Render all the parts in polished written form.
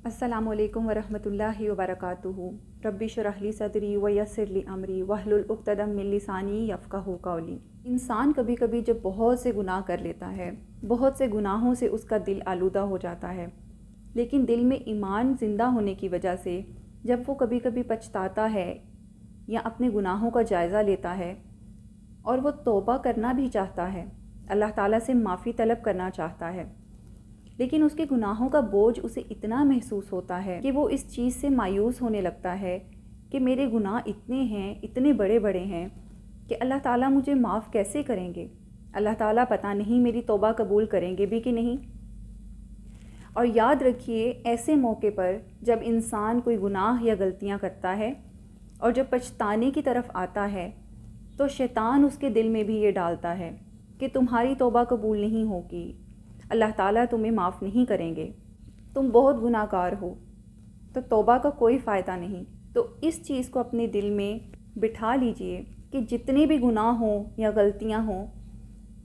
अस्सलामु अलैकुम वरहमतुल्लाहि वबरकातुहू। रब्बि शरह ली सदरी व यस्सिर ली अमरी वहलुल उक़्दतम मिन लिसानी यफ़क़हू क़ौली। इंसान कभी कभी जब बहुत से गुनाह कर लेता है, बहुत से गुनाहों से उसका दिल आलूदा हो जाता है, लेकिन दिल में ईमान ज़िंदा होने की वजह से जब वो कभी कभी पछताता है या अपने गुनाहों का जायज़ा लेता है और वो तौबा करना भी चाहता है, अल्लाह ताला से माफ़ी तलब करना चाहता है, लेकिन उसके गुनाहों का बोझ उसे इतना महसूस होता है कि वो इस चीज़ से मायूस होने लगता है कि मेरे गुनाह इतने हैं, इतने बड़े बड़े हैं कि अल्लाह ताला मुझे माफ़ कैसे करेंगे, अल्लाह ताला पता नहीं मेरी तौबा कबूल करेंगे भी कि नहीं। और याद रखिए, ऐसे मौके पर जब इंसान कोई गुनाह या गलतियाँ करता है और जब पछताने की तरफ आता है तो शैतान उसके दिल में भी ये डालता है कि तुम्हारी तौबा कबूल नहीं होगी, अल्लाह ताला तुम्हें माफ़ नहीं करेंगे, तुम बहुत गुनाहगार हो, तो तौबा का कोई फ़ायदा नहीं। तो इस चीज़ को अपने दिल में बिठा लीजिए कि जितने भी गुनाह हों या गलतियां हों,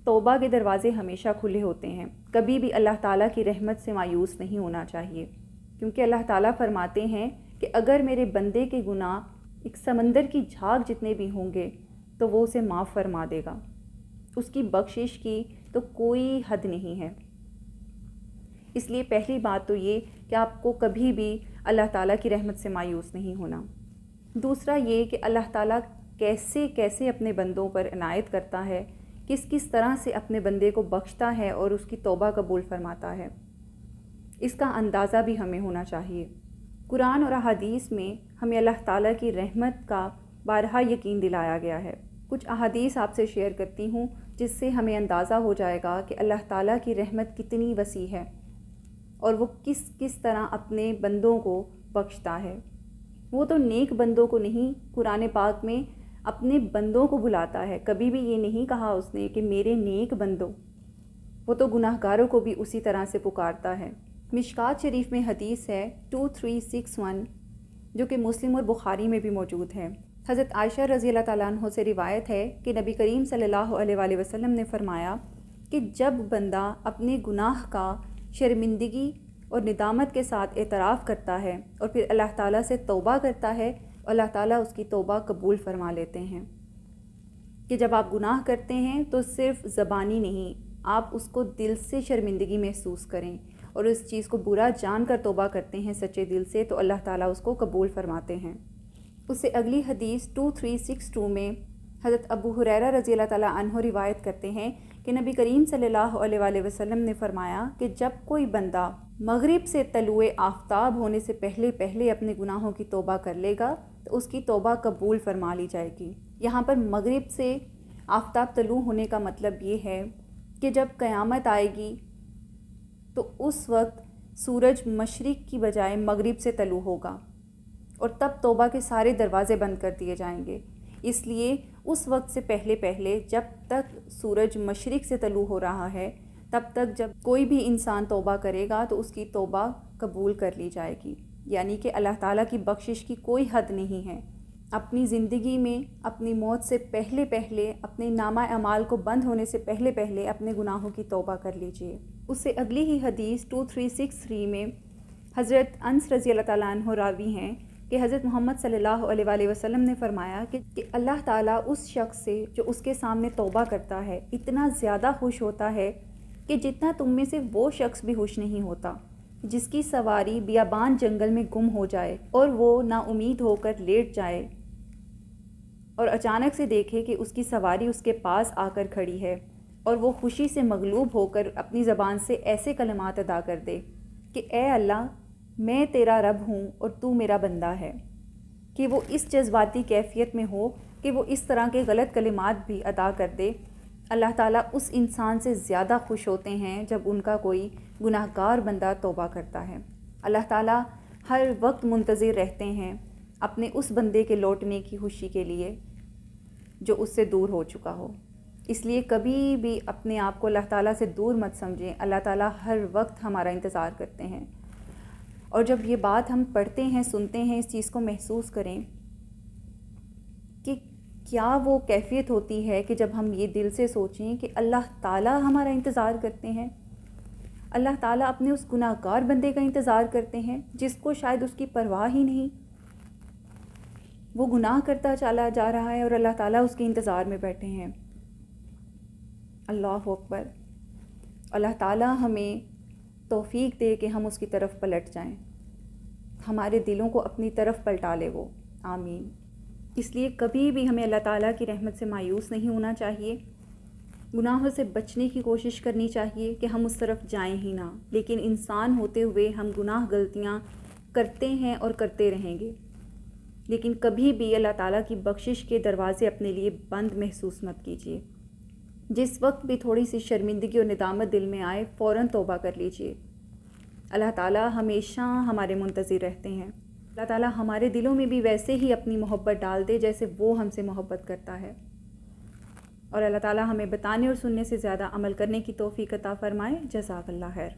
तौबा के दरवाज़े हमेशा खुले होते हैं। कभी भी अल्लाह ताला की रहमत से मायूस नहीं होना चाहिए, क्योंकि अल्लाह ताला फरमाते हैं कि अगर मेरे बंदे के गुनाह एक समंदर की झाग जितने भी होंगे तो वो उसे माफ़ फरमा देगा। उसकी बख्शिश की तो कोई हद नहीं है। इसलिए पहली बात तो ये कि आपको कभी भी अल्लाह ताला की रहमत से मायूस नहीं होना। दूसरा ये कि अल्लाह ताला कैसे कैसे अपने बंदों पर इनायत करता है, किस किस तरह से अपने बंदे को बख्शता है और उसकी तौबा कबूल फरमाता है, इसका अंदाज़ा भी हमें होना चाहिए। कुरान और अहादीस में हमें अल्लाह ताला की रहमत का बारहा यकीन दिलाया गया है। कुछ अहादीस आपसे शेयर करती हूँ जिससे हमें अंदाज़ा हो जाएगा कि अल्लाह ताला की रहमत कितनी वसी है और वो किस किस तरह अपने बंदों को बख्शता है। वो तो नेक बंदों को नहीं, कुरान पाक में अपने बंदों को बुलाता है। कभी भी ये नहीं कहा उसने कि मेरे नेक बंदों, वो तो गुनाहगारों को भी उसी तरह से पुकारता है। मिशकात शरीफ में हदीस है 2361, जो कि मुस्लिम और बुखारी में भी मौजूद है। हज़रत आयशा रज़ी अल्लाह ताला अन्हा से रिवायत है कि नबी करीम सल्लल्लाहु अलैहि वसल्लम ने फरमाया कि जब बंदा अपने गुनाह का शर्मिंदगी और निदामत के साथ एतराफ़ करता है और फिर अल्लाह ताला से तौबा करता है, अल्लाह ताला उसकी तौबा कबूल फरमा लेते हैं। कि जब आप गुनाह करते हैं तो सिर्फ़ ज़बानी नहीं, आप उसको दिल से शर्मिंदगी महसूस करें और इस चीज़ को बुरा जान कर तौबा करते हैं सच्चे दिल से, तो अल्लाह ताला उसको कबूल फरमाते हैं। उससे अगली हदीस 2362 में हज़रत अबू हुरैरा रज़ी अल्लाह ताला अन्हु रिवायत करते हैं कि नबी करीम सल्लल्लाहु अलैहि वसल्लम ने फरमाया कि जब कोई बंदा मगरिब से तलुए आफ्ताब होने से पहले पहले अपने गुनाहों की तौबा कर लेगा तो उसकी तौबा कबूल फरमा ली जाएगी। यहाँ पर मगरिब से आफ्ताब तलु होने का मतलब ये है कि जब क़यामत आएगी तो उस वक्त सूरज मशरिक़ की बजाय मगरिब से तलु होगा और तब तौबा के सारे दरवाज़े बंद कर दिए जाएंगे। इसलिए उस वक्त से पहले पहले जब तक सूरज मशरिक़ से तलु हो रहा है, तब तक जब कोई भी इंसान तौबा करेगा तो उसकी तौबा कबूल कर ली जाएगी। यानी कि अल्लाह ताला की बख्शिश की कोई हद नहीं है। अपनी ज़िंदगी में अपनी मौत से पहले पहले, अपने नामा अमाल को बंद होने से पहले पहले अपने गुनाहों की तौबा कर लीजिए। उससे अगली ही हदीस 2363 में हज़रत अनस रज़ी अल्लाह ताला अन्हु रावी हैं कि हज़रत मोहम्मद सल्लल्लाहु अलैहि वसल्लम ने फरमाया कि अल्लाह ताला उस शख्स से जो उसके सामने तौबा करता है इतना ज़्यादा खुश होता है कि जितना तुम में से वो शख्स भी खुश नहीं होता जिसकी सवारी बियाबान जंगल में गुम हो जाए और वो नाउमीद होकर लेट जाए और अचानक से देखे कि उसकी सवारी उसके पास आकर खड़ी है और वो खुशी से मगलूब होकर अपनी ज़बान से ऐसे कलमात अदा कर दे कि ए अल्लाह, मैं तेरा रब हूँ और तू मेरा बंदा है। कि वो इस जज्बाती कैफियत में हो कि वो इस तरह के गलत कलिमात भी अदा कर दे। अल्लाह ताला उस इंसान से ज़्यादा खुश होते हैं जब उनका कोई गुनाहगार बंदा तौबा करता है। अल्लाह ताला हर वक्त मुंतज़िर रहते हैं अपने उस बंदे के लौटने की खुशी के लिए जो उससे दूर हो चुका हो। इसलिए कभी भी अपने आप को अल्लाह ताला से दूर मत समझें। अल्लाह ताला हर वक्त हमारा इंतज़ार करते हैं। और जब ये बात हम पढ़ते हैं, सुनते हैं, इस चीज़ को महसूस करें कि क्या वो कैफियत होती है कि जब हम ये दिल से सोचें कि अल्लाह ताला हमारा इंतज़ार करते हैं اللہ تعالیٰ اپنے اس گناہ گار بندے کا انتظار کرتے ہیں جس کو شاید اس کی پرواہ ہی نہیں، وہ گناہ کرتا چلا جا رہا ہے اور اللہ تعالیٰ اس کے انتظار میں بیٹھے ہیں۔ اللہ اکبر۔ اللہ تعالیٰ ہمیں توفیق دے کہ ہم اس کی طرف پلٹ جائیں، ہمارے دلوں کو اپنی طرف پلٹا لے وہ، آمین۔ اس لیے کبھی بھی ہمیں اللہ تعالیٰ کی رحمت سے مایوس نہیں ہونا چاہیے، گناہوں سے بچنے کی کوشش کرنی چاہیے کہ ہم اس طرف جائیں ہی نہ، لیکن انسان ہوتے ہوئے ہم گناہ غلطیاں کرتے ہیں اور کرتے رہیں گے، لیکن کبھی بھی اللہ تعالیٰ کی بخشش کے دروازے اپنے لیے بند محسوس مت کیجیے۔ جس وقت بھی تھوڑی سی شرمندگی اور ندامت دل میں آئے فوراً توبہ کر لیجیے۔ اللہ تعالیٰ ہمیشہ ہمارے منتظر رہتے ہیں۔ اللہ تعالیٰ ہمارے دلوں میں بھی ویسے ہی اپنی محبت ڈال دے جیسے وہ ہم سے محبت کرتا ہے، اور اللہ تعالیٰ ہمیں بتانے اور سننے سے زیادہ عمل کرنے کی توفیق عطا فرمائے۔ جزاک اللہ خیر۔